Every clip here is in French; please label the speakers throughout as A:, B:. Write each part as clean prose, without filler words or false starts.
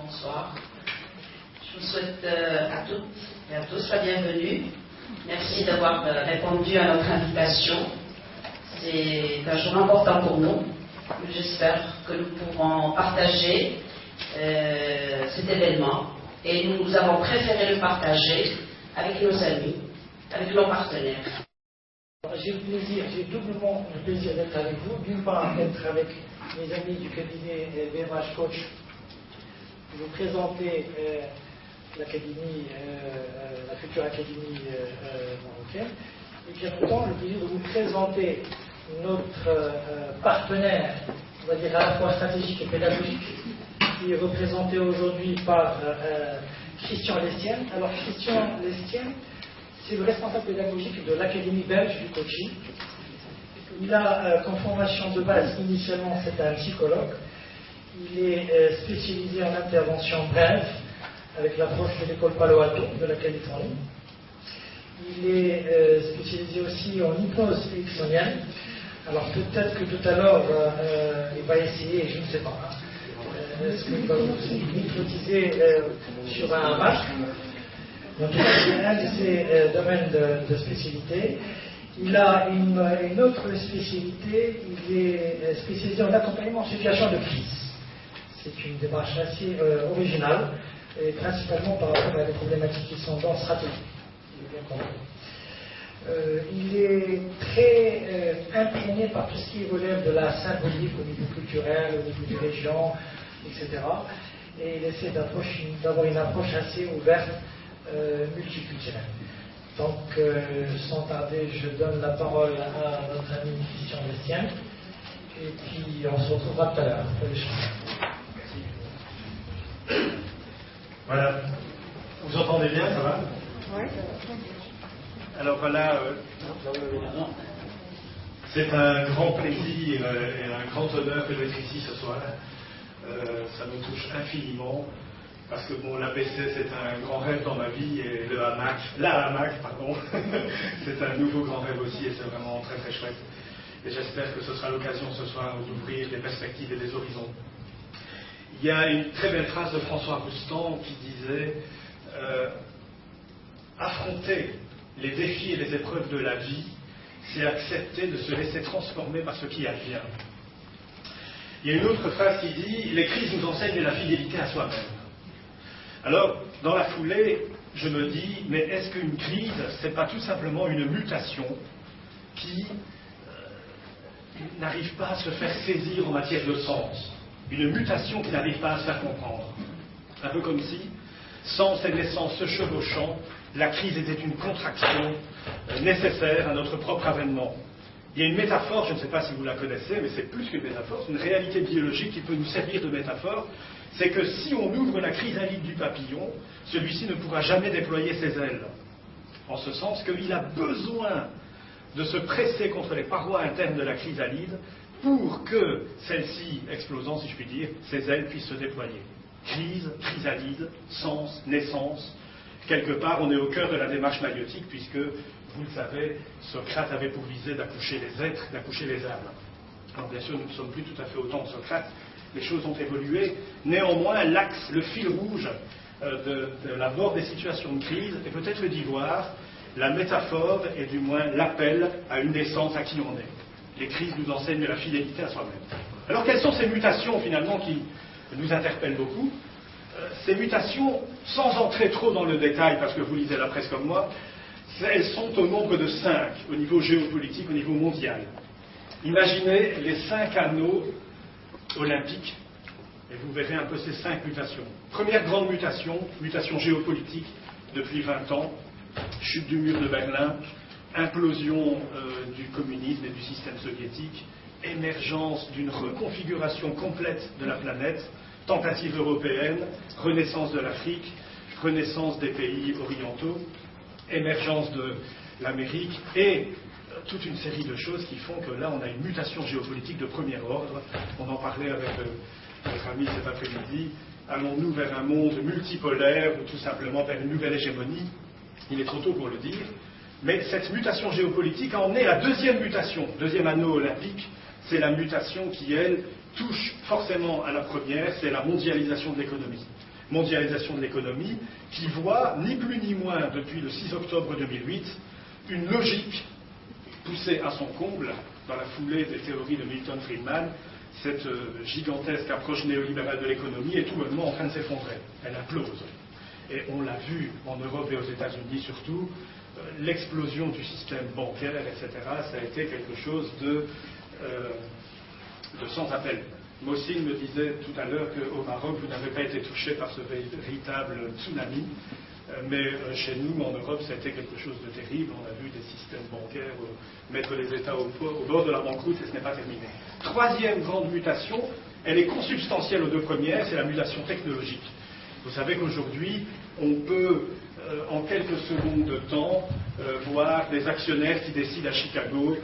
A: Bonsoir. Je vous souhaite à toutes et à tous la bienvenue. Merci d'avoir répondu à notre invitation. C'est un jour important pour nous. J'espère que nous pourrons partager cet événement. Et nous avons préféré le partager avec nos amis, avec nos partenaires.
B: J'ai doublement le plaisir d'être avec vous. D'une part, d'être avec mes amis du cabinet BMH Coach, vous présenter l'académie, la future académie marocaine, et puis en même temps, le plaisir de vous présenter notre partenaire, on va dire à la fois stratégique et pédagogique, qui est représenté aujourd'hui par Christian Lestienne. Alors Christian Lestienne, c'est le responsable pédagogique de l'Académie belge du coaching. Il a comme formation de base, initialement, c'est un psychologue. Il est spécialisé en intervention brève, avec l'approche de l'école Palo Alto de la Californie. Il est spécialisé aussi en hypnose ericksonienne. Alors peut-être que tout à l'heure, il va essayer, je ne sais pas, est-ce qu'il va vous hypnotiser sur un masque. Donc, c'est un de ses domaines de spécialité. Il a une autre spécialité, il est spécialisé en accompagnement en situation de crise. C'est une démarche assez originale, et principalement par rapport à des problématiques qui sont dans la stratégie. Il est très imprégné par tout ce qui relève de la symbolique au niveau culturel, au niveau des régions, etc. Et il essaie d'avoir une approche assez ouverte, multiculturelle. Donc, sans tarder, je donne la parole à notre ami Christian Lestienne, et puis on se retrouvera tout à l'heure pour l'échange.
C: Voilà. Vous entendez bien, ça va?
D: Oui.
C: Alors voilà, c'est un grand plaisir et un grand honneur que d'être ici ce soir. Ça me touche infiniment. Parce que bon, l'APC c'est un grand rêve dans ma vie et la hamac, c'est un nouveau grand rêve aussi et c'est vraiment très très chouette. Et j'espère que ce sera l'occasion ce soir d'ouvrir des perspectives et des horizons. Il y a une très belle phrase de François Roustan qui disait affronter les défis et les épreuves de la vie, c'est accepter de se laisser transformer par ce qui advient. Il y a une autre phrase qui dit les crises nous enseignent la fidélité à soi-même. Alors, dans la foulée, je me dis, mais est-ce qu'une crise, c'est pas tout simplement une mutation qui n'arrive pas à se faire saisir en matière de sens? Une mutation qui n'arrive pas à se faire comprendre. Un peu comme si, sens et naissance se chevauchant, la crise était une contraction nécessaire à notre propre avènement. Il y a une métaphore, je ne sais pas si vous la connaissez, mais c'est plus qu'une métaphore, c'est une réalité biologique qui peut nous servir de métaphore. C'est que si on ouvre la chrysalide du papillon, celui-ci ne pourra jamais déployer ses ailes. En ce sens qu'il a besoin de se presser contre les parois internes de la chrysalide pour que celle-ci, explosant si je puis dire, ses ailes puissent se déployer. Crise, chrysalide, sens, naissance. Quelque part, on est au cœur de la démarche maïotique puisque, vous le savez, Socrate avait pour visée d'accoucher les êtres, d'accoucher les âmes. Alors bien sûr, nous ne sommes plus tout à fait au temps de Socrate. Les choses ont évolué. Néanmoins, l'axe, le fil rouge de l'abord des situations de crise est peut-être d'y voir la métaphore et du moins l'appel à une naissance à qui on est. Les crises nous enseignent la fidélité à soi-même. Alors quelles sont ces mutations finalement qui nous interpellent beaucoup? Ces mutations, sans entrer trop dans le détail, parce que vous lisez la presse comme moi, elles sont au nombre de 5 au niveau géopolitique, au niveau mondial. Imaginez les 5 anneaux olympique, et vous verrez un peu ces 5 mutations. Première grande mutation, mutation géopolitique depuis 20 ans, chute du mur de Berlin, implosion du communisme et du système soviétique, émergence d'une reconfiguration complète de la planète, tentative européenne, renaissance de l'Afrique, renaissance des pays orientaux, émergence de l'Amérique et toute une série de choses qui font que là on a une mutation géopolitique de premier ordre. On en parlait avec notre ami cet après-midi. Allons-nous vers un monde multipolaire ou tout simplement vers une nouvelle hégémonie? Il est trop tôt pour le dire. Mais cette mutation géopolitique a emmené la deuxième mutation, deuxième anneau olympique, c'est la mutation qui, elle, touche forcément à la première, c'est la mondialisation de l'économie. mondialisation de l'économie, qui voit, ni plus ni moins, depuis le 6 octobre 2008, une logique poussée à son comble dans la foulée des théories de Milton Friedman. Cette gigantesque approche néolibérale de l'économie est tout bonnement en train de s'effondrer. Elle implose. Et on l'a vu en Europe et aux États-Unis surtout, l'explosion du système bancaire, etc., ça a été quelque chose de sans appel. Mossine me disait tout à l'heure qu'au Maroc, vous n'avez pas été touché par ce véritable tsunami, mais chez nous, en Europe, ça a été quelque chose de terrible. On a vu des systèmes bancaires mettre les États au bord de la banqueroute et ce n'est pas terminé. Troisième grande mutation, elle est consubstantielle aux deux premières, c'est la mutation technologique. Vous savez qu'aujourd'hui, on peut, en quelques secondes de temps, voir des actionnaires qui décident à Chicago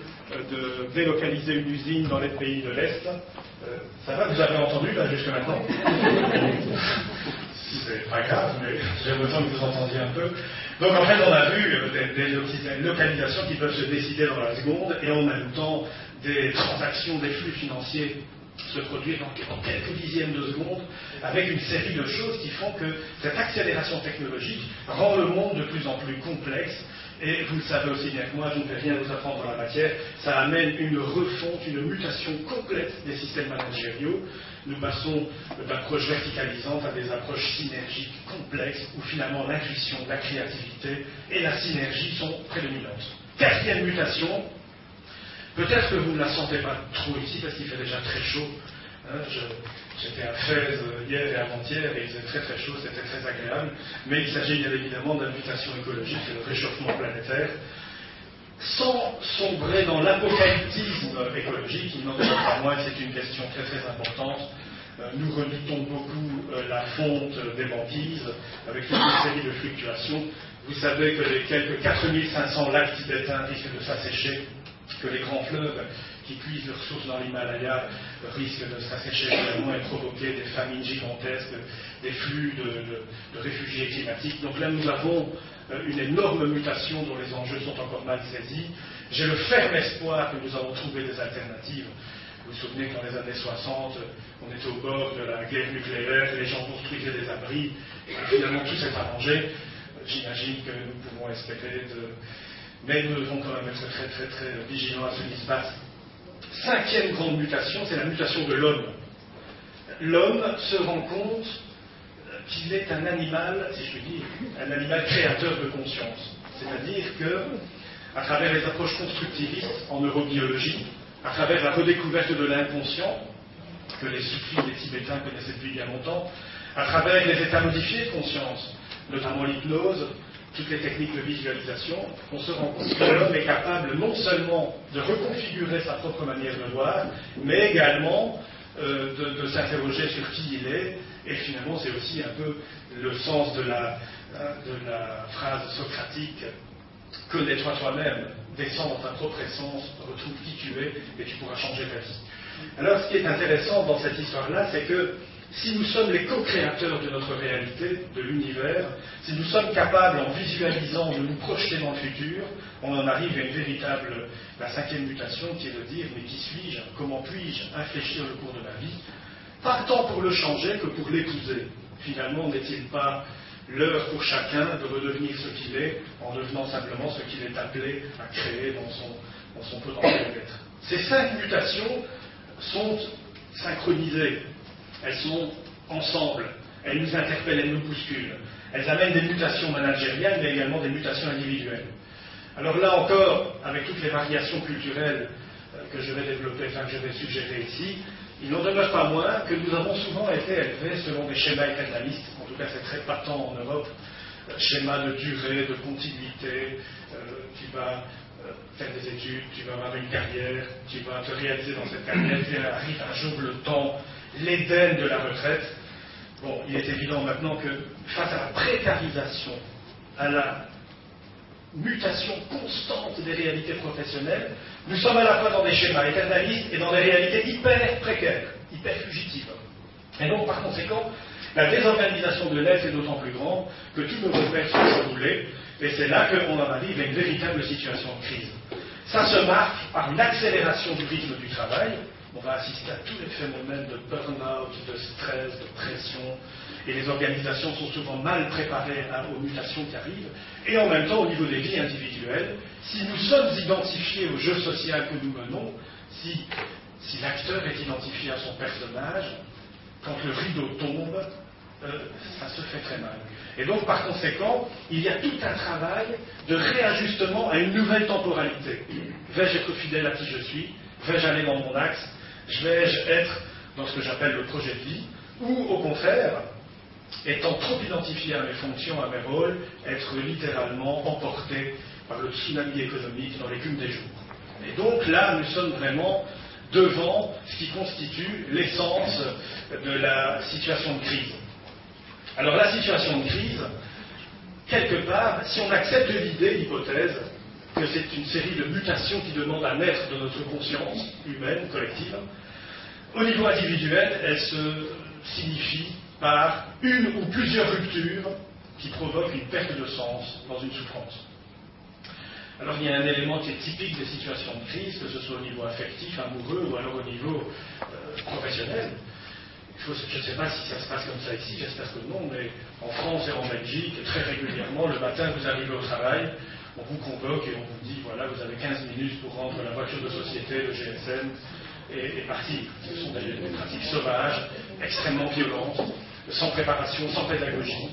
C: de délocaliser une usine dans les pays de l'Est. Ça va, vous avez entendu là jusque maintenant? C'est pas grave, mais j'ai besoin que vous entendiez un peu. Donc en fait, on a vu des localisations qui peuvent se décider dans la seconde et en même temps des transactions, des flux financiers se produire en quelques dixièmes de secondes, avec une série de choses qui font que cette accélération technologique rend le monde de plus en plus complexe. Et vous le savez aussi bien que moi, je ne vais rien vous apprendre dans la matière, ça amène une refonte, une mutation complète des systèmes managériaux. Nous passons d'approches verticalisantes à des approches synergiques complexes, où finalement l'intuition, la créativité et la synergie sont prédominantes. Quatrième mutation, peut-être que vous ne la sentez pas trop ici, parce qu'il fait déjà très chaud. J'étais à Fès hier et avant-hier, et il faisait très très chaud, c'était très agréable. Mais il s'agit bien évidemment de la mutation écologique et le réchauffement planétaire. Sans sombrer dans l'apocalyptisme écologique, il n'en demeure pas moins que c'est une question très très importante. Nous redoutons beaucoup la fonte des banquises, avec toute une série de fluctuations. Vous savez que les quelques 4500 lacs tibétains risquent de s'assécher, que les grands fleuves qui puisent leurs sources dans l'Himalaya risquent de s'assécher également et provoquer des famines gigantesques, des flux de réfugiés climatiques. Donc là, nous avons une énorme mutation dont les enjeux sont encore mal saisis. J'ai le ferme espoir que nous allons trouver des alternatives. Vous vous souvenez que dans les années 60, on était au bord de la guerre nucléaire, les gens construisaient des abris, et que finalement tout s'est arrangé. J'imagine que nous pouvons espérer mais nous devons quand même être très très très vigilants à ce qui se passe. Cinquième grande mutation, c'est la mutation de l'homme. L'homme se rend compte qu'il est un animal, si je puis dire, un animal créateur de conscience. C'est-à-dire que, à travers les approches constructivistes en neurobiologie, à travers la redécouverte de l'inconscient, que les soufis, les Tibétains connaissaient depuis bien longtemps, à travers les états modifiés de conscience, notamment l'hypnose, toutes les techniques de visualisation, on se rend compte que l'homme est capable non seulement de reconfigurer sa propre manière de voir, mais également de s'interroger sur qui il est, et finalement c'est aussi un peu le sens de la phrase socratique « Connais-toi toi-même, descends dans ta propre essence, retrouve qui tu es, et tu pourras changer ta vie ». Alors ce qui est intéressant dans cette histoire-là, c'est que si nous sommes les co-créateurs de notre réalité, de l'univers, si nous sommes capables, en visualisant, de nous projeter dans le futur, on en arrive à une véritable, la cinquième mutation, qui est de dire, mais qui suis-je? Comment puis-je infléchir le cours de ma vie? Pas tant pour le changer que pour l'épouser. Finalement, n'est-il pas l'heure pour chacun de redevenir ce qu'il est, en devenant simplement ce qu'il est appelé à créer dans son potentiel d'être? Ces 5 mutations sont synchronisées. Elles sont ensemble, elles nous interpellent, elles nous bousculent. Elles amènent des mutations managériales, mais également des mutations individuelles. Alors là encore, avec toutes les variations culturelles que je vais développer, que je vais suggérer ici, il n'en demeure pas moins que nous avons souvent été élevés selon des schémas éternalistes, en tout cas c'est très patent en Europe, schémas de durée, de continuité, tu vas faire des études, tu vas avoir une carrière, tu vas te réaliser dans cette carrière, puis arrive un jour le temps, l'Éden de la retraite. Bon, il est évident maintenant que face à la précarisation, à la mutation constante des réalités professionnelles, nous sommes à la fois dans des schémas éternalistes et dans des réalités hyper précaires, hyper fugitives. Et donc, par conséquent, la désorganisation de l'être est d'autant plus grande que tous nos repères sont chamboulés, et c'est là qu'on en arrive à une véritable situation de crise. Ça se marque par une accélération du rythme du travail, on va assister à tous les phénomènes de burn-out, de stress, de pression, et les organisations sont souvent mal préparées aux mutations qui arrivent. Et en même temps, au niveau des vies individuelles, si nous sommes identifiés au jeu social que nous menons, si l'acteur est identifié à son personnage, quand le rideau tombe, ça se fait très mal. Et donc, par conséquent, il y a tout un travail de réajustement à une nouvelle temporalité. Vais-je être fidèle à qui je suis? Vais-je aller dans mon axe? Vais-je être dans ce que j'appelle le projet de vie? Ou, au contraire, étant trop identifié à mes fonctions, à mes rôles, être littéralement emporté par le tsunami économique dans l'écume des jours. Et donc là, nous sommes vraiment devant ce qui constitue l'essence de la situation de crise. Alors la situation de crise, quelque part, si on accepte l'idée, l'hypothèse, que c'est une série de mutations qui demandent à naître de notre conscience humaine, collective, au niveau individuel, elle se signifie par une ou plusieurs ruptures qui provoquent une perte de sens dans une souffrance. Alors il y a un élément qui est typique des situations de crise, que ce soit au niveau affectif, amoureux, ou alors au niveau professionnel. Je ne sais pas si ça se passe comme ça ici, j'espère que non, mais en France et en Belgique, très régulièrement, le matin vous arrivez au travail, on vous convoque et on vous dit, voilà, vous avez 15 minutes pour rendre la voiture de société, le GSM, et partir. Ce sont des pratiques sauvages, extrêmement violentes, sans préparation, sans pédagogie,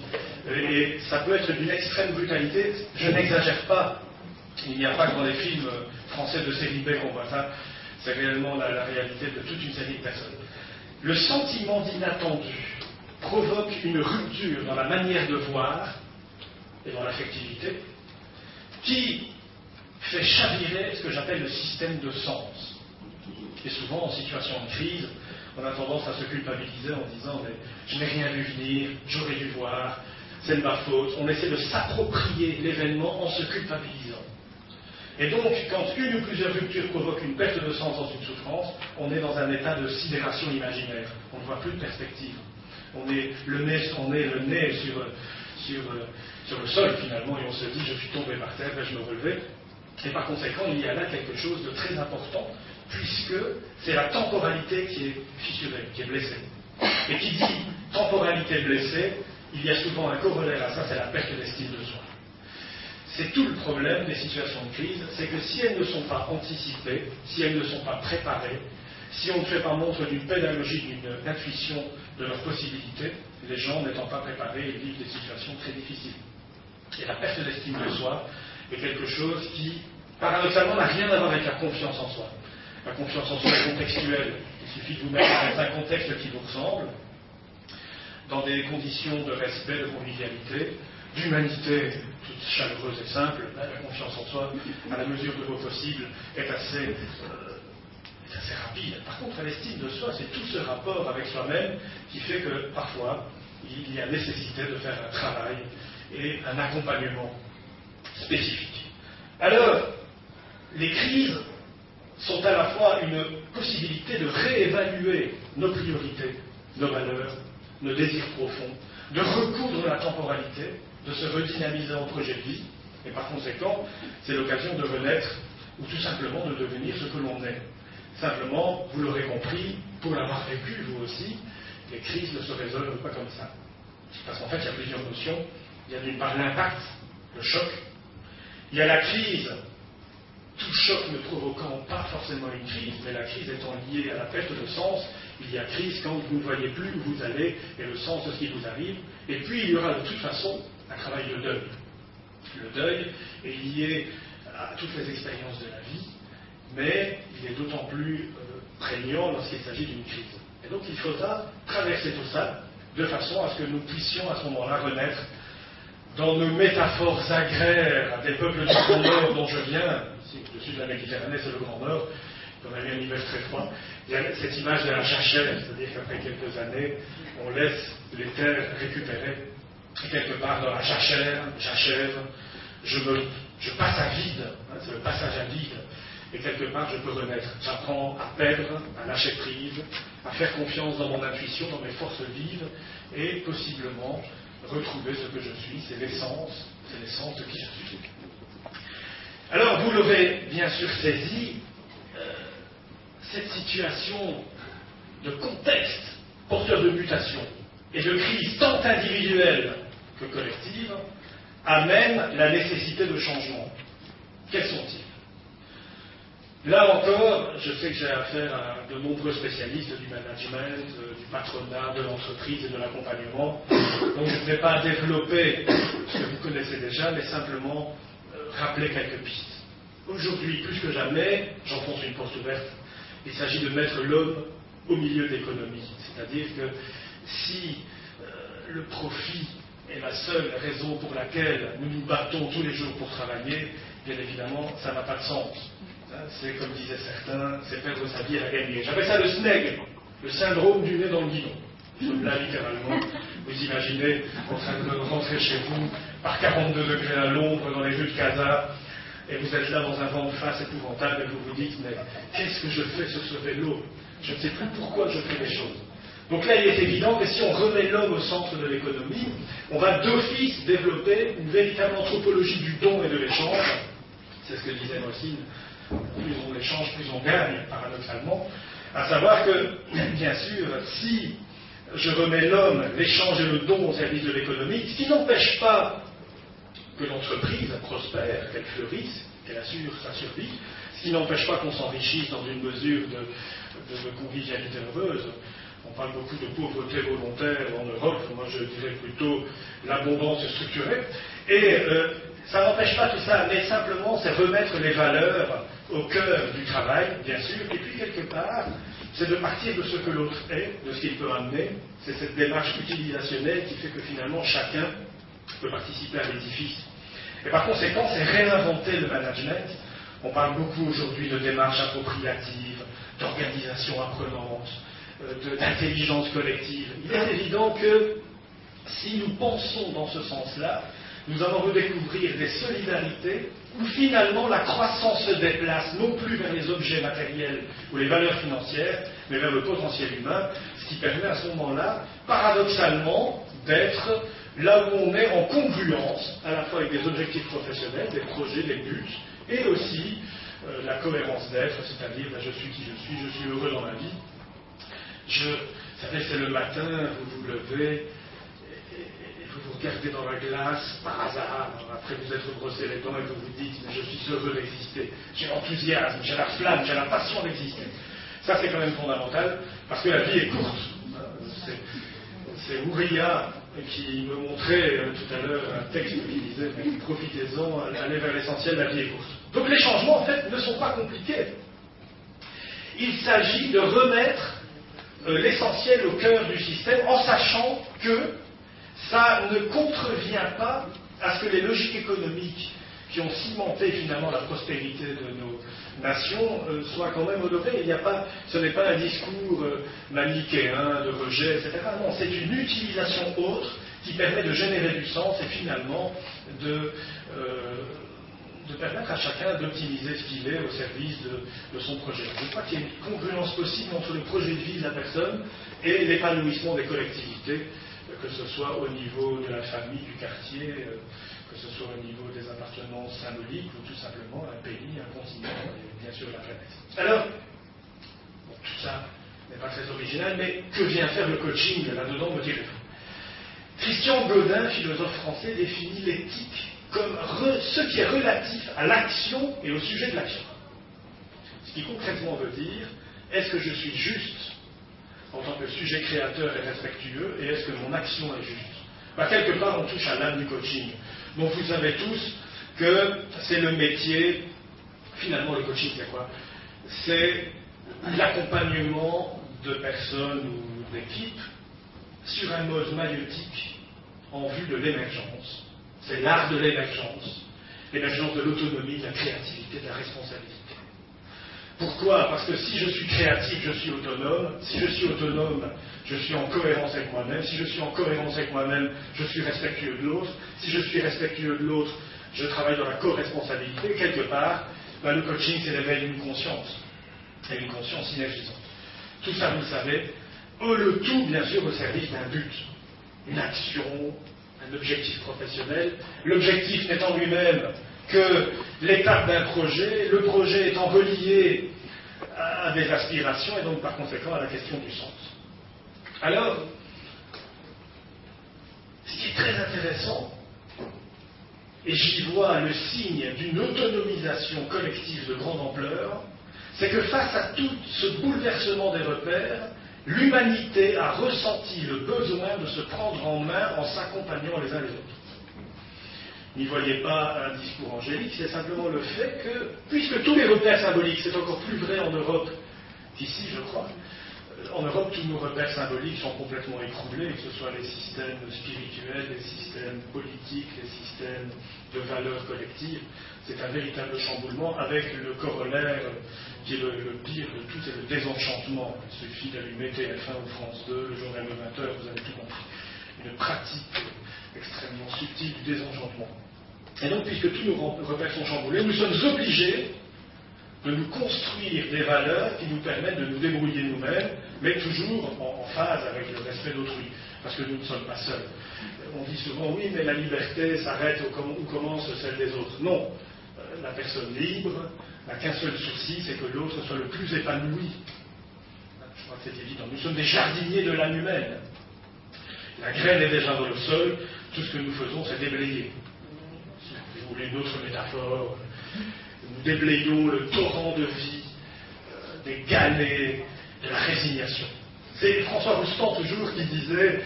C: et ça peut être d'une extrême brutalité. Je n'exagère pas, il n'y a pas que dans les films français de série B qu'on voit ça, c'est réellement la réalité de toute une série de personnes. Le sentiment d'inattendu provoque une rupture dans la manière de voir et dans l'affectivité qui fait chavirer ce que j'appelle le système de sens. Et souvent, en situation de crise, on a tendance à se culpabiliser en disant « mais je n'ai rien vu venir, j'aurais dû voir, c'est de ma faute ». On essaie de s'approprier l'événement en se culpabilisant. Et donc, quand une ou plusieurs ruptures provoquent une perte de sens dans une souffrance, on est dans un état de sidération imaginaire. On ne voit plus de perspective. On est le nez sur le sol, finalement, et on se dit, je suis tombé par terre, vais-je me relever? Et par conséquent, il y a là quelque chose de très important, puisque c'est la temporalité qui est fissurée, qui est blessée. Et qui dit temporalité blessée, il y a souvent un corollaire à ça, c'est la perte d'estime de soi. C'est tout le problème des situations de crise, c'est que si elles ne sont pas anticipées, si elles ne sont pas préparées, si on ne fait pas montre d'une pédagogie, d'une intuition de leurs possibilités, les gens n'étant pas préparés, ils vivent des situations très difficiles. Et la perte d'estime de soi est quelque chose qui, paradoxalement, n'a rien à voir avec la confiance en soi. La confiance en soi est contextuelle. Il suffit de vous mettre dans un contexte qui vous ressemble, dans des conditions de respect, de convivialité, d'humanité toute chaleureuse et simple. La confiance en soi, à la mesure de vos possibles, est assez rapide. Par contre, l'estime de soi, c'est tout ce rapport avec soi-même qui fait que, parfois, il y a nécessité de faire un travail et un accompagnement spécifique. Alors, les crises sont à la fois une possibilité de réévaluer nos priorités, nos valeurs, nos désirs profonds, de recoudre la temporalité, de se redynamiser en projet de vie, et par conséquent, c'est l'occasion de renaître, ou tout simplement de devenir ce que l'on est. Simplement, vous l'aurez compris, pour l'avoir vécu, vous aussi, les crises ne se résolvent pas comme ça. Parce qu'en fait, il y a plusieurs notions. Il y a d'une part l'impact, le choc. Il y a la crise, tout choc ne provoquant pas forcément une crise, mais la crise étant liée à la perte de sens. Il y a crise quand vous ne voyez plus où vous allez et le sens de ce qui vous arrive. Et puis, il y aura de toute façon un travail de deuil. Le deuil est lié à toutes les expériences de la vie, mais il est d'autant plus prégnant lorsqu'il s'agit d'une crise. Et donc, il faudra traverser tout ça de façon à ce que nous puissions à ce moment-là renaître dans nos métaphores agraires des peuples du Grand Nord dont je viens. Ici, au-dessus de la Méditerranée, c'est le Grand Nord. On a eu un hiver très froid. Il y a cette image de la jachère, c'est-à-dire qu'après quelques années, on laisse les terres récupérer. Et quelque part dans la jachère, je passe à vide, c'est le passage à vide. Et quelque part, je peux renaître. J'apprends à perdre, à lâcher prise, à faire confiance dans mon intuition, dans mes forces vives, et possiblement retrouver ce que je suis. C'est l'essence de qui je suis. Alors, vous l'aurez bien sûr saisi, cette situation de contexte porteur de mutation et de crise tant individuelle que collective amène la nécessité de changement. Quels sont-ils? Là encore, je sais que j'ai affaire à de nombreux spécialistes du management, du patronat, de l'entreprise et de l'accompagnement, donc je ne vais pas développer ce que vous connaissez déjà, mais simplement rappeler quelques pistes. Aujourd'hui, plus que jamais, j'enfonce une porte ouverte, il s'agit de mettre l'homme au milieu de l'économie. C'est-à-dire que si le profit est la seule raison pour laquelle nous nous battons tous les jours pour travailler, bien évidemment, ça n'a pas de sens. C'est comme disaient certains, c'est perdre sa vie à la gagner. J'appelle ça le SNEG, le syndrome du nez dans le guidon. Là, littéralement, vous imaginez en train de rentrer chez vous par 42 degrés à l'ombre dans les rues de Casa, et vous êtes là dans un vent de face épouvantable et vous vous dites, mais qu'est-ce que je fais sur ce vélo? Je ne sais plus pourquoi je fais les choses. Donc là, il est évident que si on remet l'homme au centre de l'économie, on va d'office développer une véritable anthropologie du don et de l'échange. C'est ce que disait Mossine, plus on échange, plus on gagne, paradoxalement. À savoir que, bien sûr, si je remets l'homme, l'échange et le don au service de l'économie, ce qui n'empêche pas que l'entreprise prospère, qu'elle fleurisse, qu'elle assure sa survie, ce qui n'empêche pas qu'on s'enrichisse dans une mesure de convivialité heureuse. On parle beaucoup de pauvreté volontaire en Europe, moi je dirais plutôt l'abondance structurée. Et ça n'empêche pas tout ça, mais simplement c'est remettre les valeurs au cœur du travail, bien sûr, et puis quelque part, c'est de partir de ce que l'autre est, de ce qu'il peut amener. C'est cette démarche utilisationnelle qui fait que finalement chacun peut participer à l'édifice. Et par conséquent, c'est réinventer le management. On parle beaucoup aujourd'hui de démarche appropriative, d'organisation apprenante, d'intelligence collective. Il est évident que si nous pensons dans ce sens-là, nous allons redécouvrir des solidarités où finalement la croissance se déplace non plus vers les objets matériels ou les valeurs financières, mais vers le potentiel humain, ce qui permet à ce moment-là, paradoxalement, d'être là où on est en congruence, à la fois avec des objectifs professionnels, des projets, des buts, et aussi la cohérence d'être, c'est-à-dire je suis qui je suis heureux dans ma vie. Vous savez, c'est le matin, vous vous levez, et vous vous regardez dans la glace, par hasard, après vous être brossé les dents, et vous vous dites, mais je suis heureux d'exister, j'ai l'enthousiasme, j'ai la flamme, j'ai la passion d'exister. Ça, c'est quand même fondamental, parce que la vie est courte. C'est Ouria qui me montrait tout à l'heure un texte qui disait, mais profitez-en, allez vers l'essentiel, la vie est courte. Donc les changements, en fait, ne sont pas compliqués. Il s'agit de remettre l'essentiel au cœur du système en sachant que ça ne contrevient pas à ce que les logiques économiques qui ont cimenté finalement la prospérité de nos nations soient quand même honorées. Ce n'est pas un discours manichéen de rejet, etc. Non, c'est une utilisation autre qui permet de générer du sens et finalement de permettre à chacun d'optimiser ce qu'il est au service de son projet. Je crois qu'il y a une congruence possible entre le projet de vie de la personne et l'épanouissement des collectivités, que ce soit au niveau de la famille, du quartier, que ce soit au niveau des appartenances symboliques ou tout simplement un pays, un continent et bien sûr la planète. Alors, tout ça n'est pas très original, mais que vient faire le coaching là-dedans, me direz-vous? Christian Godin, philosophe français, définit l'éthique comme ce qui est relatif à l'action et au sujet de l'action. Ce qui concrètement veut dire, est-ce que je suis juste en tant que sujet créateur et respectueux, et est-ce que mon action est juste? Quelque part, on touche à l'âme du coaching. Donc vous savez tous que c'est le métier, finalement le coaching c'est quoi? C'est l'accompagnement de personnes ou d'équipes sur un mode maïeutique en vue de l'émergence. C'est l'art de l'émergence de l'autonomie, de la créativité, de la responsabilité. Pourquoi? Parce que si je suis créatif, je suis autonome. Si je suis autonome, je suis en cohérence avec moi-même. Si je suis en cohérence avec moi-même, je suis respectueux de l'autre. Si je suis respectueux de l'autre, je travaille dans la co-responsabilité. Quelque part, le coaching, c'est l'éveil d'une conscience. Et une conscience synergisante. Tout ça, vous le savez. Le tout, bien sûr, au service d'un but. Une action, un objectif professionnel. L'objectif n'étant lui-même que l'étape d'un projet, le projet étant relié à des aspirations et donc par conséquent à la question du sens. Alors, ce qui est très intéressant, et j'y vois le signe d'une autonomisation collective de grande ampleur, c'est que face à tout ce bouleversement des repères, l'humanité a ressenti le besoin de se prendre en main en s'accompagnant les uns les autres. N'y voyez pas un discours angélique, c'est simplement le fait que, puisque tous les repères symboliques, c'est encore plus vrai en Europe qu'ici, je crois, en Europe, tous nos repères symboliques sont complètement écroulés, que ce soit les systèmes spirituels, les systèmes politiques, les systèmes de valeurs collectives. C'est un véritable chamboulement avec le corollaire qui est le pire de tout, c'est le désenchantement. Il suffit d'allumer TF1 ou France 2, le journal de 20 heures, vous avez tout compris. Une pratique extrêmement subtile du désenchantement. Et donc, puisque tous nos repères sont chamboulés, nous sommes obligés de nous construire des valeurs qui nous permettent de nous débrouiller nous-mêmes, mais toujours en phase avec le respect d'autrui, parce que nous ne sommes pas seuls. On dit souvent, oui, mais la liberté s'arrête où commence celle des autres. Non, la personne libre n'a qu'un seul souci, c'est que l'autre soit le plus épanoui. Je crois que c'est évident. Nous sommes des jardiniers de l'âme humaine. La graine est déjà dans le sol, tout ce que nous faisons, c'est déblayer. Si vous voulez une autre métaphore, nous déblayons le torrent de vie, des galets, de la résignation. C'est François Roustan toujours qui disait,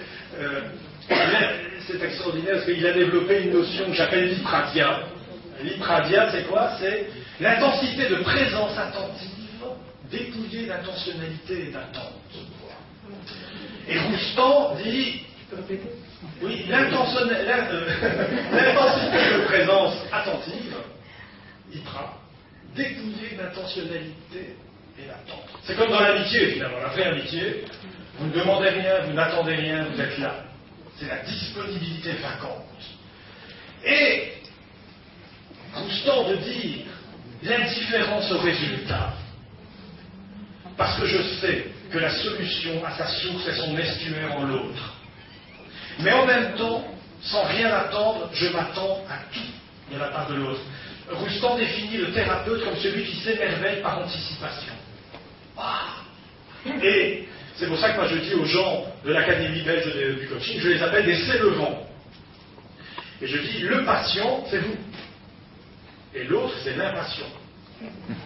C: c'est extraordinaire parce qu'il a développé une notion que j'appelle l'ipradia. L'ipradia, c'est quoi? C'est l'intensité de présence attentive, dépouillée d'intentionnalité et d'attente. Et Roustan dit, oui, l'intensité de présence attentive, ipra, dépouillée d'intentionnalité et d'attente. C'est comme dans l'amitié, finalement, la vraie amitié. Vous ne demandez rien, vous n'attendez rien, vous êtes là. C'est la disponibilité vacante. Et Roustan de dire l'indifférence au résultat. Parce que je sais que la solution a sa source et son estuaire en l'autre. Mais en même temps, sans rien attendre, je m'attends à tout de la part de l'autre. Roustan définit le thérapeute comme celui qui s'émerveille par anticipation. Et c'est pour ça que moi je dis aux gens de l'Académie belge du coaching, je les appelle des célevants. Et je dis, le patient, c'est vous. Et l'autre, c'est l'impatient.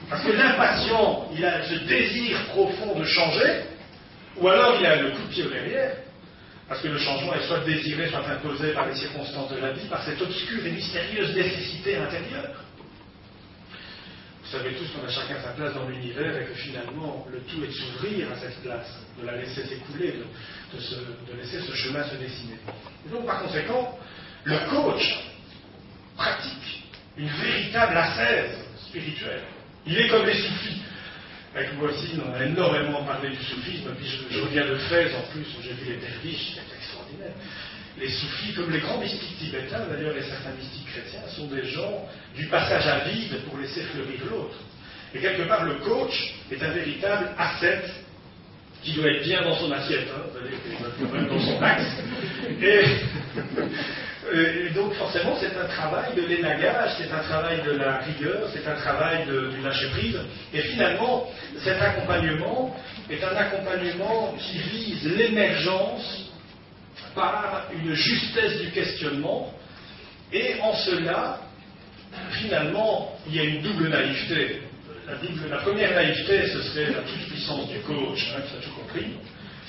C: Parce que l'impatient, il a ce désir profond de changer, ou alors il a le coup de pied derrière, parce que le changement est soit désiré, soit imposé par les circonstances de la vie, par cette obscure et mystérieuse nécessité intérieure. Vous savez tous qu'on a chacun sa place dans l'univers et que finalement, le tout est de s'ouvrir à cette place, de la laisser s'écouler, de laisser ce chemin se dessiner. Et donc, par conséquent, le coach pratique une véritable ascèse spirituelle. Il est comme les soufis. Avec moi aussi, on a énormément parlé du soufisme, puis je reviens de Fès en plus, où j'ai vu les derviches, c'est extraordinaire. Les soufis, comme les grands mystiques tibétains, d'ailleurs et certains mystiques chrétiens, sont des gens du passage à vide pour laisser fleurir l'autre. Et quelque part, le coach est un véritable ascète qui doit être bien dans son assiette, vous savez, quand même dans son axe. Et donc forcément, c'est un travail de l'énagage, c'est un travail de la rigueur, c'est un travail du lâcher-prise. Et finalement, cet accompagnement est un accompagnement qui vise l'émergence par une justesse du questionnement. Et en cela, finalement, il y a une double naïveté. La première naïveté, ce serait la toute-puissance du coach, qui a tout compris.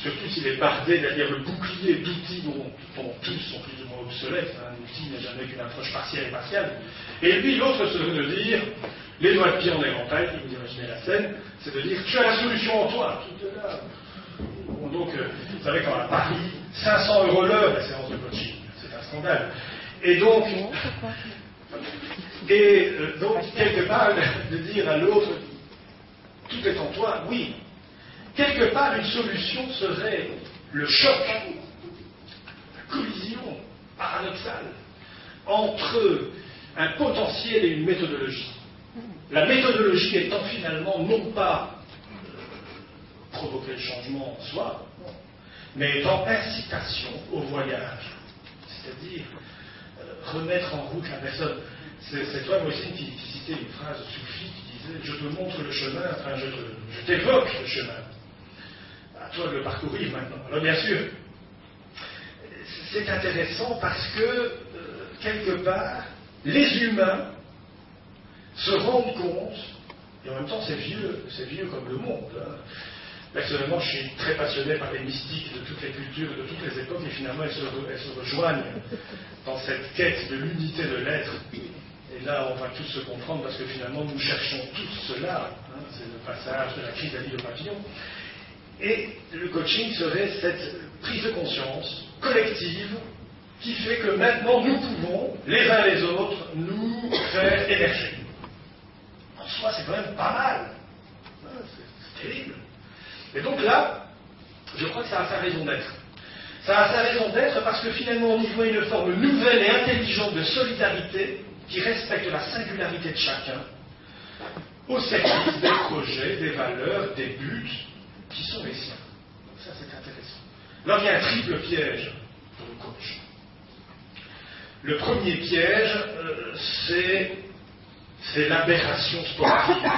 C: Surtout s'il est bardé derrière le bouclier d'outils dont tous sont plus ou moins obsolètes. Un outil n'est jamais qu'une approche partielle et partielle. Et puis l'autre serait de dire, les doigts de pied en éventail, si vous imaginez la scène, c'est de dire, tu as la solution en toi. Tout est là. Bon, donc, vous savez qu'à Paris, 500 € l'heure la séance de coaching. C'est un scandale. Et donc, quelque part, de dire à l'autre, tout est en toi, oui. Quelque part, une solution serait le choc, la collision paradoxale entre un potentiel et une méthodologie. La méthodologie étant finalement non pas provoquer le changement en soi, mais étant incitation au voyage. C'est-à-dire remettre en route la personne. C'est toi, Moïse, qui citait une phrase soufie qui disait « je te montre le chemin, enfin je t'évoque le chemin. À toi de le parcourir maintenant. Alors bien sûr, c'est intéressant parce que, quelque part, les humains se rendent compte, et en même temps c'est vieux comme le monde. Hein. Personnellement, je suis très passionné par les mystiques de toutes les cultures, de toutes les époques, et finalement elles se rejoignent dans cette quête de l'unité de l'être. Et là, on va tous se comprendre parce que finalement, nous cherchons tous cela. Hein, c'est le passage de la chrysalide au papillon. Et le coaching serait cette prise de conscience collective qui fait que maintenant, nous pouvons, les uns les autres, nous faire émerger. En soi, c'est quand même pas mal. Hein, c'est terrible. Et donc là, je crois que ça a sa raison d'être. Ça a sa raison d'être parce que finalement, on y voit une forme nouvelle et intelligente de solidarité qui respecte la singularité de chacun au service des projets, des valeurs, des buts qui sont les siens. Ça, c'est intéressant. Là, il y a un triple piège pour le coach. Le premier piège, c'est l'aberration sportive.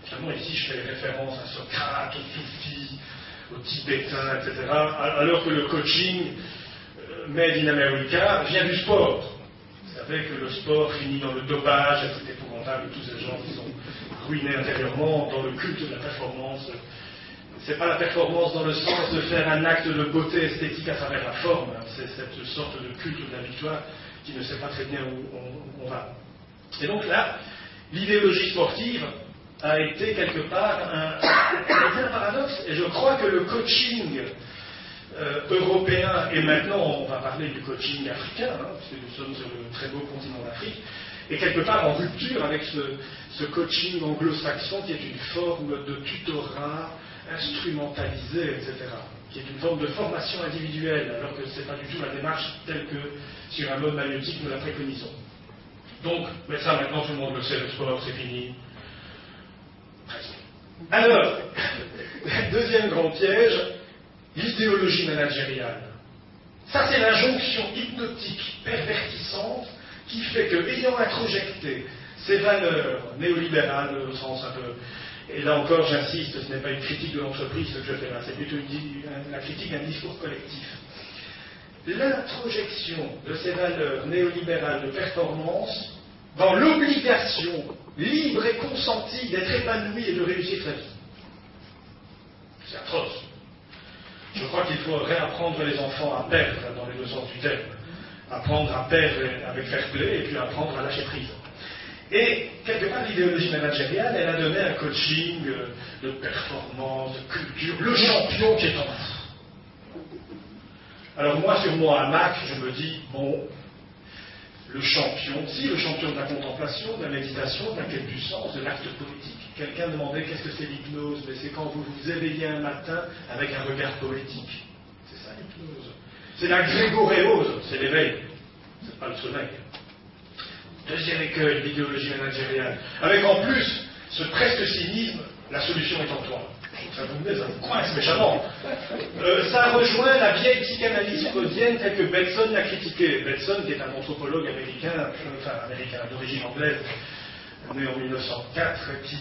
C: Finalement, ici, je fais référence à Socrate, aux soufis, aux Tibétains, etc., alors que le coaching made in America vient du sport. Vous savez que le sport finit dans le dopage, c'est épouvantable, tous ces gens qui sont ruinés intérieurement dans le culte de la performance. C'est pas la performance dans le sens de faire un acte de beauté esthétique à travers la forme, c'est cette sorte de culte de la victoire qui ne sait pas très bien où on va. Et donc là, l'idéologie sportive a été quelque part un paradoxe, et je crois que le coaching européen, et maintenant on va parler du coaching africain, hein, parce que nous sommes sur le très beau continent d'Afrique, est quelque part en rupture avec ce coaching anglo-saxon qui est une forme de tutorat instrumentalisé, etc., qui est une forme de formation individuelle, alors que ce n'est pas du tout la démarche telle que sur un mode magnétique nous la préconisons. Donc, mais ça maintenant tout le monde le sait, le sport c'est fini. Alors, deuxième grand piège, l'idéologie managériale. Ça, c'est l'injonction hypnotique, pervertissante, qui fait que, ayant introjecté ces valeurs néolibérales, au sens un peu. Et là encore, j'insiste, ce n'est pas une critique de l'entreprise ce que je fais là, c'est plutôt la critique d'un discours collectif. L'introjection de ces valeurs néolibérales de performance dans l'obligation libre et consentie d'être épanoui et de réussir sa vie. C'est atroce. Je crois qu'il faut réapprendre les enfants à perdre, dans les deux sens du terme. Apprendre à perdre avec fair play et puis apprendre à lâcher prise. Et quelque part, l'idéologie managériale, elle a donné un coaching de performance, de culture, le champion qui est en nous. Alors moi, sur mon hamac, je me dis, bon, le champion de la contemplation, de la méditation, de la quête du sens, de l'acte poétique. Quelqu'un demandait qu'est-ce que c'est l'hypnose, mais c'est quand vous vous éveillez un matin avec un regard poétique. C'est ça l'hypnose. C'est la grégoréose, c'est l'éveil, c'est pas le sommeil. Deuxième écueil, l'idéologie managériale. Avec en plus ce presque cynisme, la solution est en toi. Ça vous coince méchamment. Ça rejoint la vieille psychanalyse freudienne telle que Bateson l'a critiquée. Bateson, qui est un anthropologue américain d'origine anglaise, né en 1904, qui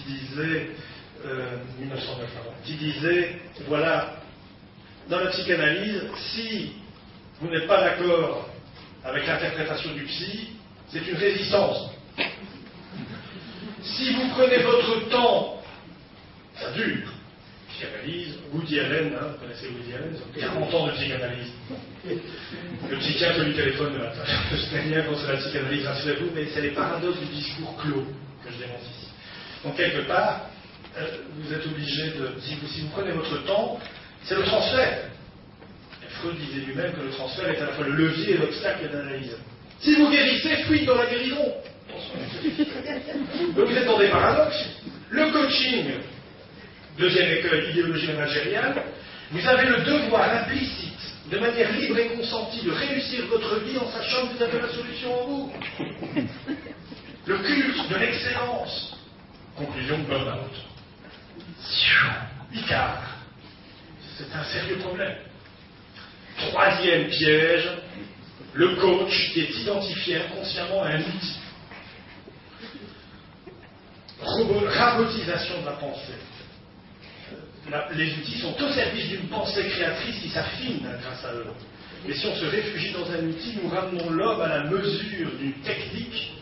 C: disait, voilà, dans la psychanalyse, si vous n'êtes pas d'accord avec l'interprétation du psy, c'est une résistance. Si vous prenez votre temps, ça dure. Psychanalyse, Woody Allen, hein, vous connaissez Woody Allen, 40 ans de psychanalyse. Le psychiatre lui téléphone le matin. Je sais bien quand c'est la psychanalyse, rassurez-vous, mais c'est les paradoxes du discours clos que je dénonce ici. Donc quelque part, vous êtes obligé de, si vous prenez votre temps, c'est le transfert. Et Freud disait lui-même que le transfert est à la fois le levier et l'obstacle d'analyse. Si vous guérissez, fuite dans la guérison. Donc vous êtes dans des paradoxes. Le coaching, deuxième écueil, idéologie managériale, vous avez le devoir implicite, de manière libre et consentie, de réussir votre vie en sachant que vous avez la solution en vous. Le culte de l'excellence. Conclusion de burn-out. Icare. C'est un sérieux problème. Troisième piège, le coach qui est identifié inconsciemment à un outil. rabotisation de la pensée. Les outils sont au service d'une pensée créatrice qui s'affine grâce à eux. Mais si on se réfugie dans un outil, nous ramenons l'homme à la mesure d'une technique,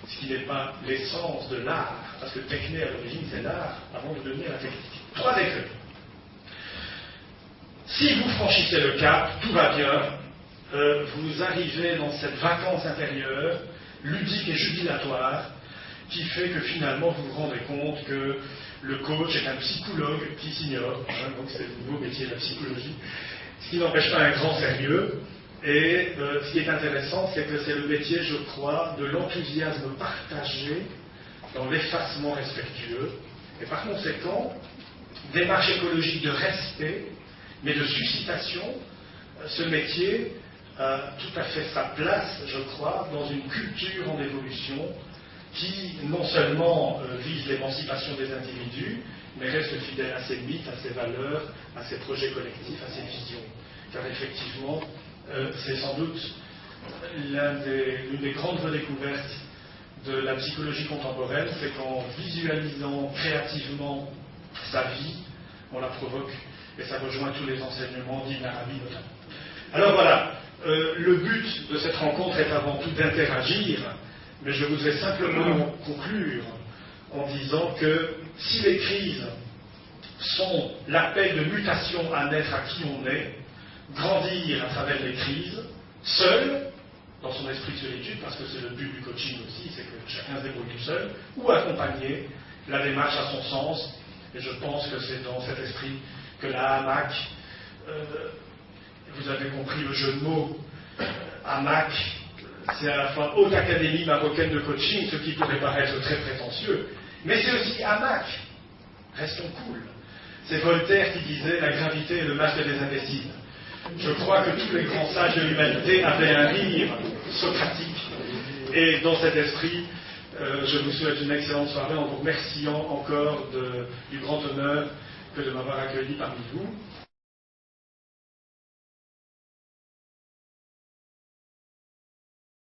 C: ce qui n'est pas l'essence de l'art, parce que techné à l'origine c'est l'art, avant de devenir la technique. 3 degrés. Si vous franchissez le cap, tout va bien, vous arrivez dans cette vacance intérieure, ludique et jubilatoire, qui fait que finalement vous vous rendez compte que le coach est un psychologue qui s'ignore, donc c'est le nouveau métier de la psychologie, ce qui n'empêche pas un grand sérieux. Et ce qui est intéressant, c'est que c'est le métier, je crois, de l'enthousiasme partagé dans l'effacement respectueux. Et par conséquent, démarche écologique de respect, mais de suscitation. Ce métier a tout à fait sa place, je crois, dans une culture en évolution qui non seulement vise l'émancipation des individus, mais reste fidèle à ses mythes, à ses valeurs, à ses projets collectifs, à ses visions. Car effectivement, c'est sans doute l'une des grandes redécouvertes de la psychologie contemporaine, c'est qu'en visualisant créativement sa vie, on la provoque, et ça rejoint tous les enseignements d'Ibn Arabi notamment. Alors voilà, le but de cette rencontre est avant tout d'interagir, mais je voudrais simplement conclure en disant que si les crises sont l'appel de mutation à naître à qui on est, grandir à travers les crises, seul, dans son esprit de solitude, parce que c'est le but du coaching aussi, c'est que chacun se débrouille tout seul, ou accompagner la démarche à son sens, et je pense que c'est dans cet esprit que la hamac, vous avez compris le jeu de mots, hamac, c'est à la fois Haute Académie Marocaine de Coaching, ce qui pourrait paraître très prétentieux, mais c'est aussi hamac, restons cool. C'est Voltaire qui disait « La gravité est le masque des imbéciles ». Je crois que tous les grands sages de l'humanité avaient un rire socratique. Et dans cet esprit, je vous souhaite une excellente soirée en vous remerciant encore du grand honneur que de m'avoir accueilli parmi vous.